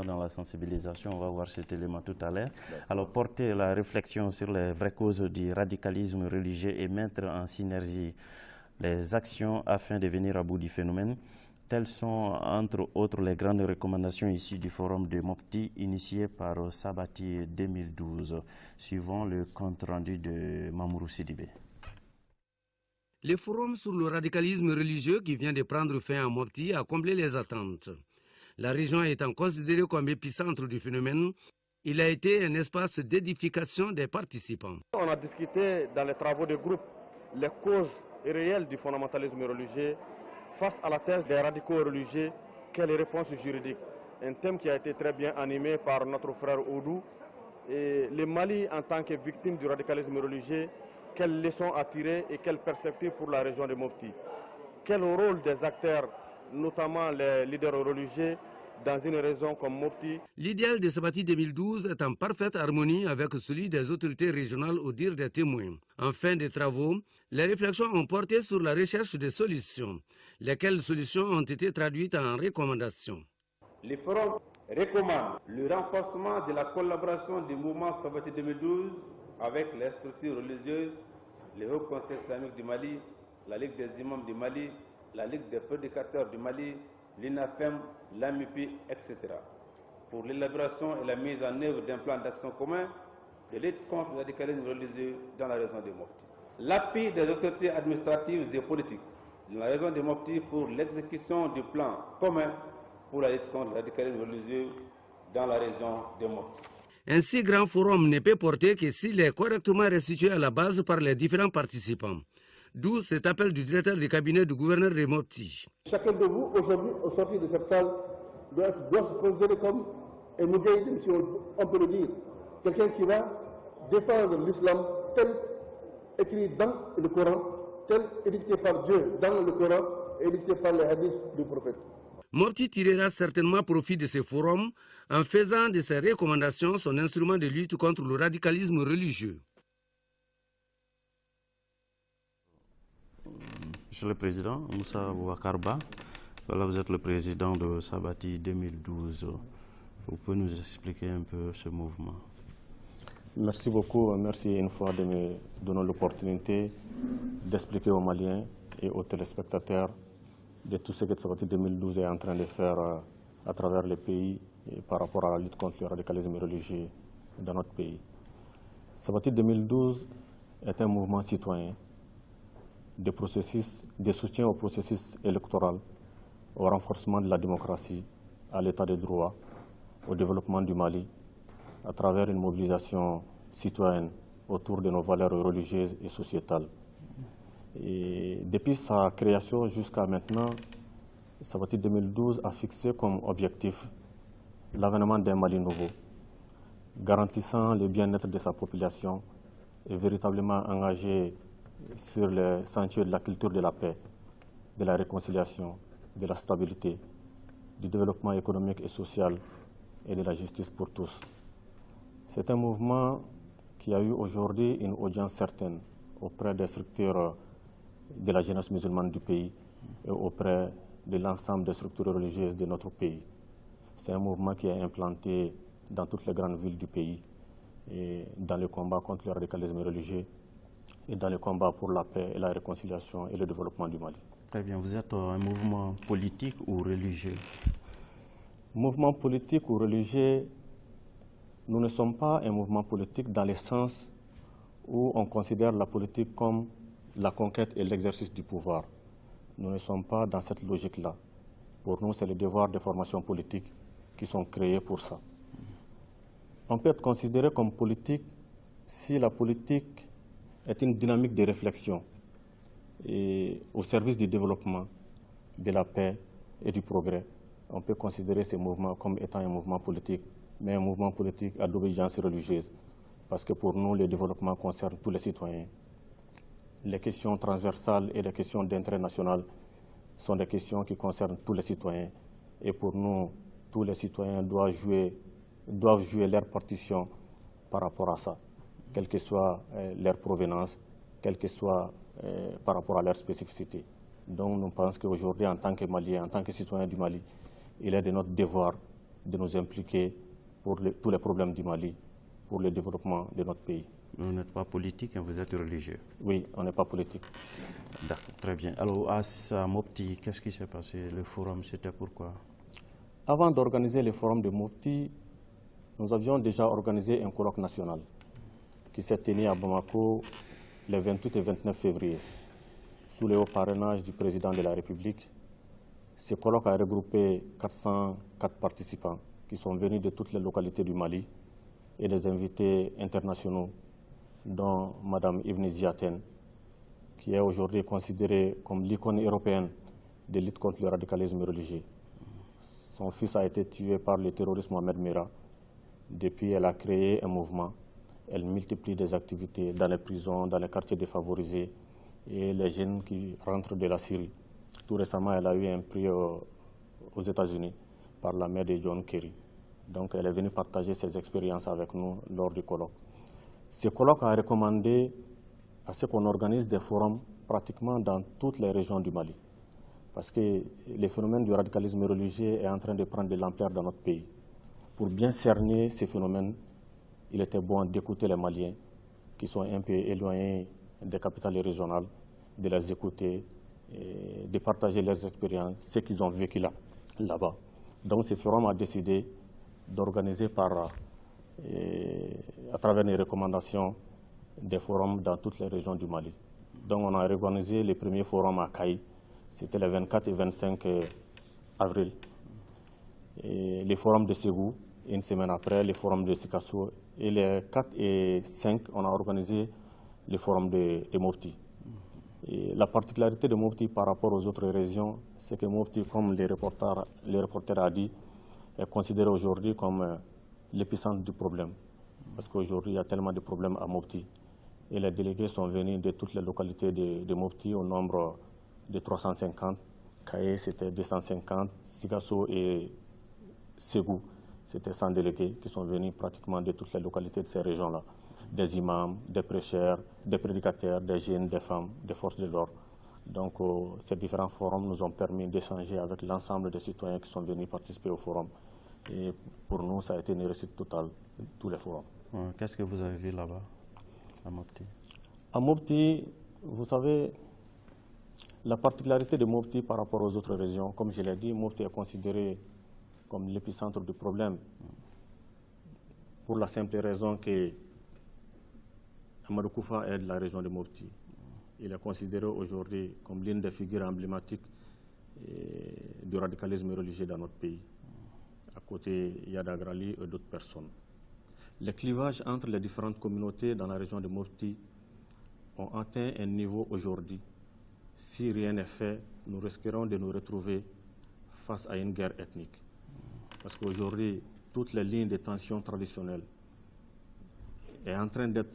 Dans la sensibilisation, on va voir cet élément tout à l'heure. Alors, porter la réflexion sur les vraies causes du radicalisme religieux et mettre en synergie les actions afin de venir à bout du phénomène. Telles sont, entre autres, les grandes recommandations issues du forum de Mopti, initié par Sabati 2012, suivant le compte-rendu de Mamourou Sidibé. Le forum sur le radicalisme religieux qui vient de prendre fin à Mopti a comblé les attentes. La région étant considérée comme épicentre du phénomène, il a été un espace d'édification des participants. On a discuté dans les travaux de groupe les causes réelles du fondamentalisme religieux face à la thèse des radicaux religieux, quelle réponse juridique. Un thème qui a été très bien animé par notre frère Oudou. Et le Mali en tant que victime du radicalisme religieux, quelles leçons à tirer et quelles perspectives pour la région de Mopti. Quel rôle des acteurs, notamment les leaders religieux, dans une région comme Mopti. L'idéal de Sabati 2012 est en parfaite harmonie avec celui des autorités régionales au dire des témoins. En fin de travaux, les réflexions ont porté sur la recherche de solutions, lesquelles solutions ont été traduites en recommandations. Le forum recommande le renforcement de la collaboration du mouvement Sabati 2012 avec les structures religieuses, le Haut Conseil islamique du Mali, la Ligue des imams du Mali, la Ligue des prédicateurs du Mali, l'INAFEM, l'AMIPI, etc. pour l'élaboration et la mise en œuvre d'un plan d'action commun de lutte contre le radicalisme religieux dans la région de Mopti. L'appui des autorités administratives et politiques dans la région de Mopti pour l'exécution du plan commun pour la lutte contre le radicalisme religieux dans la région de Mopti. Un si grand forum ne peut porter que s'il est correctement restitué à la base par les différents participants. D'où cet appel du directeur du cabinet du gouverneur de Mopti. Chacun de vous, aujourd'hui, au sortir de cette salle, doit se considérer comme un moudjahid, si on peut le dire. Quelqu'un qui va défendre l'islam tel écrit dans le Coran, tel édicté par Dieu dans le Coran et édicté par les hadiths du prophète. Mopti tirera certainement profit de ce forum en faisant de ses recommandations son instrument de lutte contre le radicalisme religieux. Monsieur le Président, Moussa Bouakarba, voilà, vous êtes le président de Sabati 2012. Vous pouvez nous expliquer un peu ce mouvement? Merci beaucoup. Merci une fois de me donner l'opportunité d'expliquer aux Maliens et aux téléspectateurs de tout ce que Sabati 2012 est en train de faire à travers le pays et par rapport à la lutte contre le radicalisme religieux dans notre pays. Sabati 2012 est un mouvement citoyen de soutien au processus électoral, au renforcement de la démocratie, à l'état de droit, au développement du Mali, à travers une mobilisation citoyenne autour de nos valeurs religieuses et sociétales. Et depuis sa création jusqu'à maintenant, Sabati 2012 a fixé comme objectif l'avènement d'un Mali nouveau, garantissant le bien-être de sa population et véritablement engagé sur les sentiers de la culture de la paix, de la réconciliation, de la stabilité, du développement économique et social et de la justice pour tous. C'est un mouvement qui a eu aujourd'hui une audience certaine auprès des structures de la jeunesse musulmane du pays et auprès de l'ensemble des structures religieuses de notre pays. C'est un mouvement qui est implanté dans toutes les grandes villes du pays et dans le combat contre le radicalisme religieux et dans le combat pour la paix et la réconciliation et le développement du Mali. Très bien. Vous êtes un mouvement politique ou religieux? Mouvement politique ou religieux, nous ne sommes pas un mouvement politique dans le sens où on considère la politique comme la conquête et l'exercice du pouvoir. Nous ne sommes pas dans cette logique-là. Pour nous, c'est le devoir de formation politique qui sont créés pour ça. On peut être considéré comme politique si la politique est une dynamique de réflexion et au service du développement, de la paix et du progrès. On peut considérer ce mouvement comme étant un mouvement politique, mais un mouvement politique à d'obédience religieuse. Parce que pour nous, le développement concerne tous les citoyens. Les questions transversales et les questions d'intérêt national sont des questions qui concernent tous les citoyens. Et pour nous, tous les citoyens doivent jouer leur partition par rapport à ça, quelle que soit leur provenance, quelle que soit par rapport à leur spécificité. Donc nous pensons qu'aujourd'hui, en tant que Maliens, en tant que citoyens du Mali, il est de notre devoir de nous impliquer pour tous les problèmes du Mali, pour le développement de notre pays. Vous n'êtes pas politique, vous êtes religieux. Oui, on n'est pas politique. D'accord, très bien. Alors, à Mopti, qu'est-ce qui s'est passé? Le forum, c'était pourquoi? Avant d'organiser le forum de Mopti, nous avions déjà organisé un colloque national qui s'est tenu à Bamako les 28 et 29 février, sous le haut parrainage du président de la République. Ce colloque a regroupé 404 participants qui sont venus de toutes les localités du Mali et des invités internationaux, dont Mme Ibn Ziaten, qui est aujourd'hui considérée comme l'icône européenne de lutte contre le radicalisme religieux. Son fils a été tué par le terroriste Mohamed Merah. Depuis, elle a créé un mouvement. Elle multiplie des activités dans les prisons, dans les quartiers défavorisés et les jeunes qui rentrent de la Syrie. Tout récemment, elle a eu un prix aux États-Unis par la mère de John Kerry. Donc, elle est venue partager ses expériences avec nous lors du colloque. Ce colloque a recommandé à ce qu'on organise des forums pratiquement dans toutes les régions du Mali. Parce que le phénomène du radicalisme religieux est en train de prendre de l'ampleur dans notre pays. Pour bien cerner ces phénomènes, il était bon d'écouter les Maliens qui sont un peu éloignés des capitales régionales, de les écouter, et de partager leurs expériences, ce qu'ils ont vécu là-bas. Donc ce forum a décidé d'organiser à travers les recommandations des forums dans toutes les régions du Mali. Donc on a organisé le premier forum à Kaï, c'était les 24 et 25 avril. Et les forums de Ségou, une semaine après, les forums de Sikasso. Et les 4 et 5, on a organisé le forum de Mopti. Et la particularité de Mopti par rapport aux autres régions, c'est que Mopti, comme les reporters a dit, est considéré aujourd'hui comme l'épicentre du problème. Parce qu'aujourd'hui, il y a tellement de problèmes à Mopti. Et les délégués sont venus de toutes les localités de Mopti au nombre de 350. Kaye, c'était 250. Sikasso et Ségou, c'était 100 délégués qui sont venus pratiquement de toutes les localités de ces régions-là. Des imams, des prêcheurs, des prédicateurs, des jeunes, des femmes, des forces de l'ordre. Donc ces différents forums nous ont permis d'échanger avec l'ensemble des citoyens qui sont venus participer au forum. Et pour nous, ça a été une réussite totale, tous les forums. Qu'est-ce que vous avez vu là-bas, à Mopti? À Mopti, vous savez, la particularité de Mopti par rapport aux autres régions, comme je l'ai dit, Mopti est considéré comme l'épicentre du problème, pour la simple raison que Amadou Koufa est de la région de Mopti. Il est considéré aujourd'hui comme l'une des figures emblématiques du radicalisme religieux dans notre pays. À côté, il y a Dagrali et d'autres personnes. Les clivages entre les différentes communautés dans la région de Mopti ont atteint un niveau aujourd'hui. Si rien n'est fait, nous risquerons de nous retrouver face à une guerre ethnique. Parce qu'aujourd'hui, toutes les lignes de tension traditionnelles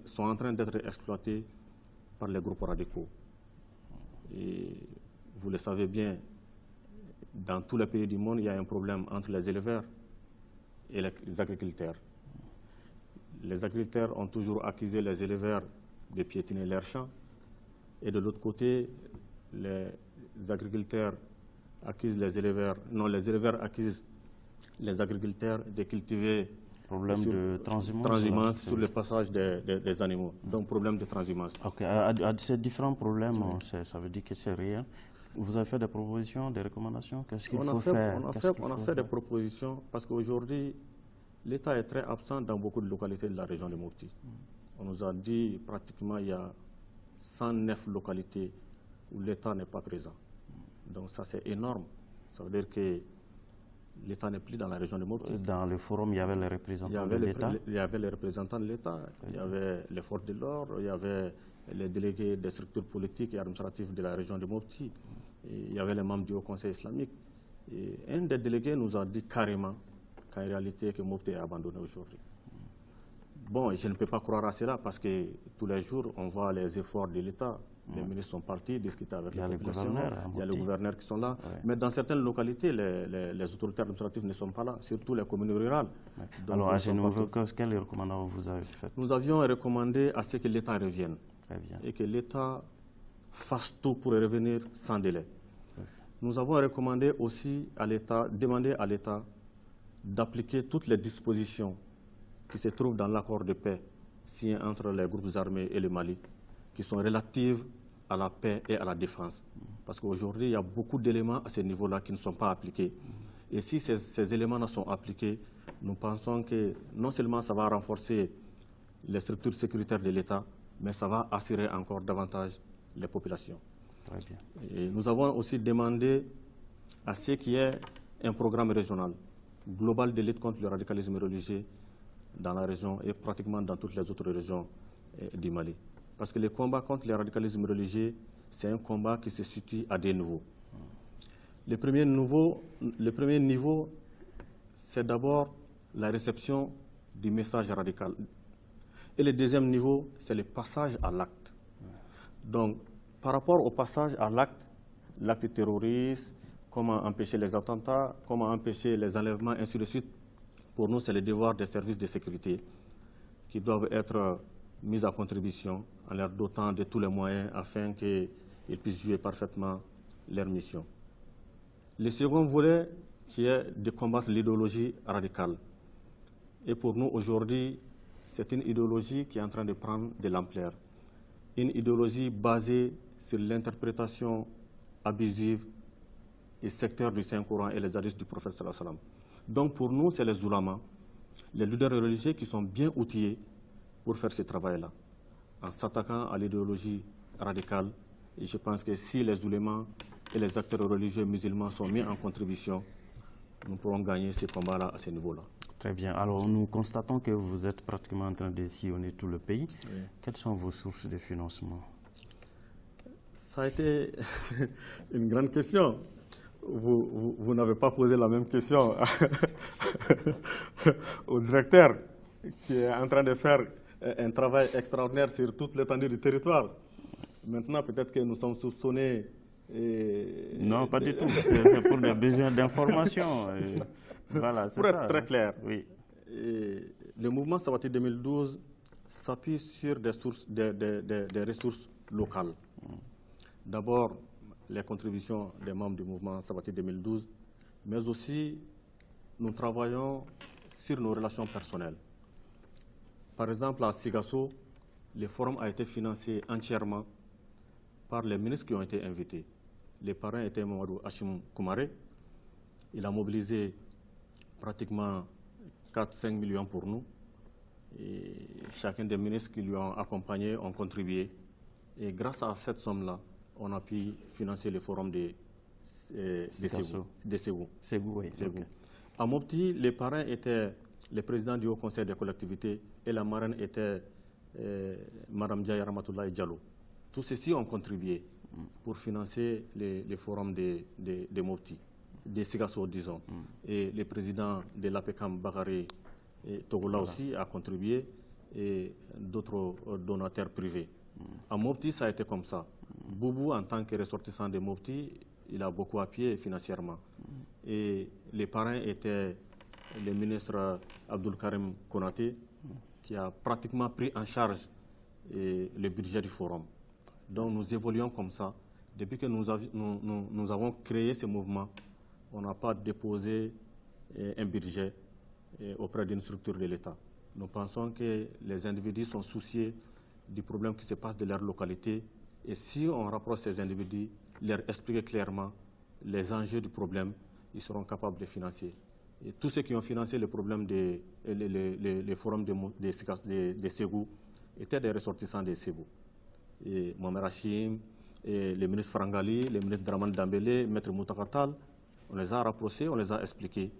sont en train d'être exploitées par les groupes radicaux. Et vous le savez bien, dans tous les pays du monde, il y a un problème entre les éleveurs et les agriculteurs. Les agriculteurs ont toujours accusé les éleveurs de piétiner leurs champs. Et de l'autre côté, les agriculteurs accusent les éleveurs, accusent les agriculteurs de cultiver problème de transhumance sur le passage des animaux. Donc problème de transhumance. Okay. À ces différents problèmes, ça veut dire que c'est réel. Vous avez fait des propositions, des recommandations? Qu'est-ce qu'il faut faire? On a fait des propositions parce qu'aujourd'hui, l'État est très absent dans beaucoup de localités de la région de Mopti. On nous a dit pratiquement il y a 109 localités où l'État n'est pas présent. Donc ça c'est énorme. Ça veut dire que l'État n'est plus dans la région de Mopti. Dans le forum, il y avait les représentants de l'État. Il y avait les représentants de l'État, il y avait les forces de l'ordre, il y avait les délégués des structures politiques et administratives de la région de Mopti. Et il y avait les membres du Haut Conseil islamique. Et un des délégués nous a dit carrément qu'en réalité, que Mopti est abandonné aujourd'hui. Bon, je ne peux pas croire à cela parce que tous les jours, on voit les efforts de l'État. Les ministres sont partis discuter avec la population. Il y a les gouverneurs qui sont là. Ouais. Mais dans certaines localités, les autorités administratives ne sont pas là, surtout les communes rurales. Donc, alors, à ce niveau, quelles recommandations vous avez faites? Nous avions recommandé à ce que l'État revienne. Très bien. Et que l'État fasse tout pour revenir sans délai. Nous avons recommandé aussi à l'État, demandé à l'État d'appliquer toutes les dispositions qui se trouvent dans l'accord de paix signé entre les groupes armés et le Mali, qui sont relatives à la paix et à la défense. Parce qu'aujourd'hui, il y a beaucoup d'éléments à ce niveau-là qui ne sont pas appliqués. Et si ces éléments-là sont appliqués, nous pensons que non seulement ça va renforcer les structures sécuritaires de l'État, mais ça va assurer encore davantage les populations. Très bien. Et nous avons aussi demandé à ce qu'il y ait un programme régional global de lutte contre le radicalisme religieux dans la région et pratiquement dans toutes les autres régions du Mali. Parce que le combat contre le radicalisme religieux, c'est un combat qui se situe à des niveaux. Le premier niveau, c'est d'abord la réception du message radical. Et le deuxième niveau, c'est le passage à l'acte. Donc, par rapport au passage à l'acte, l'acte terroriste, comment empêcher les attentats, comment empêcher les enlèvements, ainsi de suite, pour nous, c'est le devoir des services de sécurité qui doivent être mis à contribution en leur dotant de tous les moyens afin qu'ils puissent jouer parfaitement leur mission. Le second volet, qui est de combattre l'idéologie radicale. Et pour nous, aujourd'hui, c'est une idéologie qui est en train de prendre de l'ampleur. Une idéologie basée sur l'interprétation abusive et sectaire du Saint-Coran et les hadiths du prophète sallallahu alayhi wa sallam. Donc pour nous, c'est les oulémas, les leaders religieux qui sont bien outillés pour faire ce travail-là, en s'attaquant à l'idéologie radicale. Et je pense que si les oulémas et les acteurs religieux musulmans sont mis en contribution, nous pourrons gagner ce combat-là à ce niveau-là. Très bien. Alors, nous constatons que vous êtes pratiquement en train de sillonner tout le pays. Oui. Quelles sont vos sources de financement? Ça a été une grande question. Vous n'avez pas posé la même question au directeur qui est en train de faire un travail extraordinaire sur toute l'étendue du territoire. Maintenant, peut-être que nous sommes soupçonnés. Non, pas du tout. C'est pour des besoins d'information. Voilà, pour être très clair, oui. Le mouvement Sabati 2012 s'appuie sur des ressources locales. D'abord, les contributions des membres du mouvement Sabati 2012, mais aussi nous travaillons sur nos relations personnelles. Par exemple, à Sigasso, le forum a été financé entièrement par les ministres qui ont été invités. Les parrains étaient Mamadou Hachim Koumaré. Il a mobilisé pratiquement 4-5 millions pour nous. Et chacun des ministres qui lui ont accompagné ont contribué. Et grâce à cette somme-là, on a pu financer le forum de Ségou. Ségou, oui. Okay. À Mopti, les parrains étaient le président du Haut Conseil des collectivités et la marraine était Mme Djaï Ramatoulaye Diallo. Tous ceux-ci ont contribué pour financer les forums de Mopti, de Sigasso, disons. Et le président de l'APECAM, Bakary Togola aussi, a contribué et d'autres donateurs privés. À Mopti, ça a été comme ça. Boubou, en tant que ressortissant de Mopti, il a beaucoup appuyé financièrement. Et les parrains étaient le ministre Abdoul Karim Konaté, qui a pratiquement pris en charge le budget du forum. Donc nous évoluons comme ça. Depuis que nous avons créé ce mouvement, on n'a pas déposé un budget auprès d'une structure de l'État. Nous pensons que les individus sont souciés du problème qui se passe de leur localité. Et si on rapproche ces individus, leur expliquer clairement les enjeux du problème, ils seront capables de financer. Et tous ceux qui ont financé le problème des forums de Ségou étaient des ressortissants de Ségou. Et Mohamed Hachim, et le ministre Frangali, le ministre Draman Dambélé, Maître Moutakatal, on les a rapprochés, on les a expliqué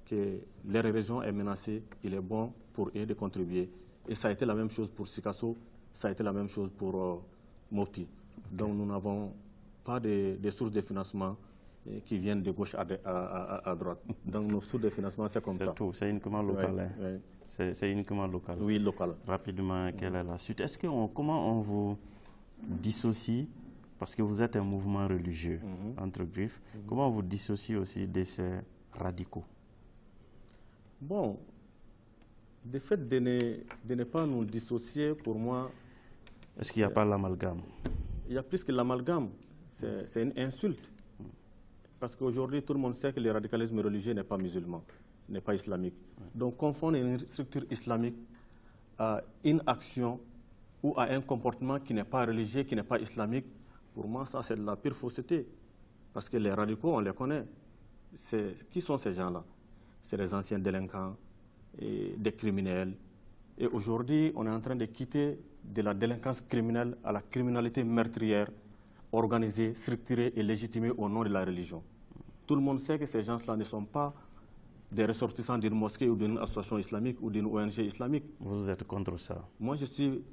que leur région est menacée, il est bon pour eux de contribuer. Et ça a été la même chose pour Sikasso, ça a été la même chose pour Mopti. Donc nous n'avons pas de sources de financement qui viennent de gauche à droite. Donc nos sources de financement, c'est comme ça. C'est tout, c'est uniquement local. Oui. C'est uniquement local. Oui, local. Rapidement, quelle est la suite? Comment on vous dissocie, parce que vous êtes un mouvement religieux, entre griffes, comment on vous dissocie aussi de ces radicaux? Bon, le fait de ne pas nous dissocier, pour moi... Est-ce qu'il n'y a pas l'amalgame? Il y a plus que l'amalgame, c'est une insulte. Parce qu'aujourd'hui, tout le monde sait que le radicalisme religieux n'est pas musulman. n'est pas islamique. Donc confondre une structure islamique à une action ou à un comportement qui n'est pas religieux, qui n'est pas islamique, pour moi, ça c'est de la pure fausseté. Parce que les radicaux, on les connaît. Qui sont ces gens-là? C'est des anciens délinquants, et des criminels. Et aujourd'hui, on est en train de quitter de la délinquance criminelle à la criminalité meurtrière, organisée, structurée et légitimée au nom de la religion. Tout le monde sait que ces gens-là ne sont pas des ressortissants d'une mosquée ou d'une association islamique ou d'une ONG islamique. Vous êtes contre ça? Moi, je suis...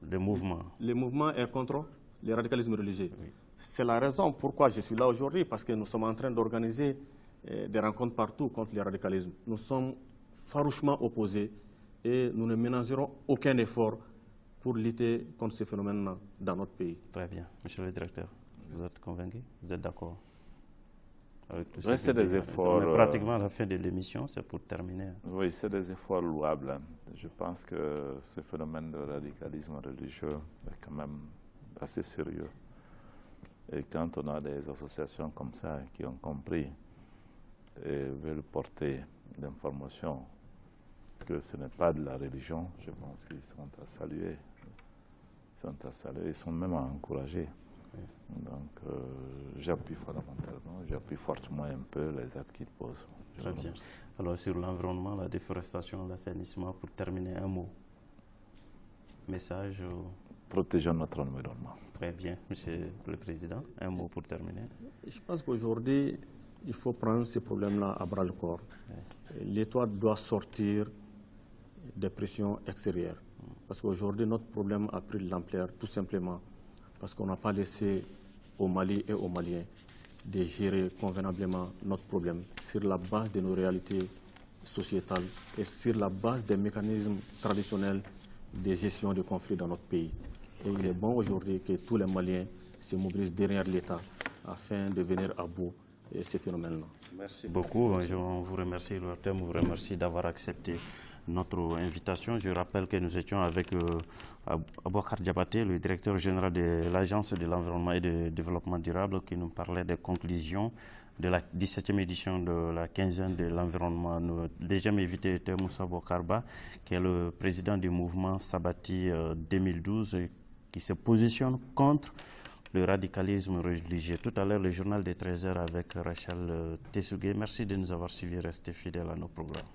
Le mouvement? Le mouvement est contre le radicalisme religieux. Oui. C'est la raison pourquoi je suis là aujourd'hui, parce que nous sommes en train d'organiser des rencontres partout contre le radicalisme. Nous sommes farouchement opposés et nous ne ménagerons aucun effort pour lutter contre ces phénomènes dans notre pays. Très bien. Monsieur le directeur, vous êtes convaincu? Vous êtes d'accord? Oui, c'est des efforts. On est pratiquement à la fin de l'émission, c'est pour terminer. Oui, c'est des efforts louables. Je pense que ce phénomène de radicalisme religieux est quand même assez sérieux. Et quand on a des associations comme ça qui ont compris et veulent porter l'information que ce n'est pas de la religion, je pense qu'ils sont à saluer. Ils sont même à encourager. Donc, j'appuie fondamentalement, j'appuie fortement un peu les actes qu'ils posent. Très bien. Alors, sur l'environnement, la déforestation, l'assainissement, pour terminer, un mot. Message Protégeons notre environnement. Très bien, Monsieur le Président. Un mot pour terminer. Je pense qu'aujourd'hui, il faut prendre ces problèmes-là à bras-le-corps. L'État doit sortir des pressions extérieures. Parce qu'aujourd'hui, notre problème a pris de l'ampleur, tout simplement parce qu'on n'a pas laissé au Mali et aux Maliens de gérer convenablement notre problème sur la base de nos réalités sociétales et sur la base des mécanismes traditionnels de gestion des conflits dans notre pays. Et il est bon aujourd'hui que tous les Maliens se mobilisent derrière l'État afin de venir à bout de ces phénomènes-là. Merci beaucoup. Je vous remercie, le thème, vous remercie d'avoir accepté notre invitation. Je rappelle que nous étions avec Aboukar Diabaté, le directeur général de l'Agence de l'environnement et du développement durable, qui nous parlait des conclusions de la 17e édition de la quinzaine de l'environnement. Notre deuxième invité était Moussa Bokarba, qui est le président du mouvement Sabati 2012, qui se positionne contre le radicalisme religieux. Tout à l'heure, le journal des 13h avec Rachel Tessougué. Merci de nous avoir suivis. Restez fidèles à nos programmes.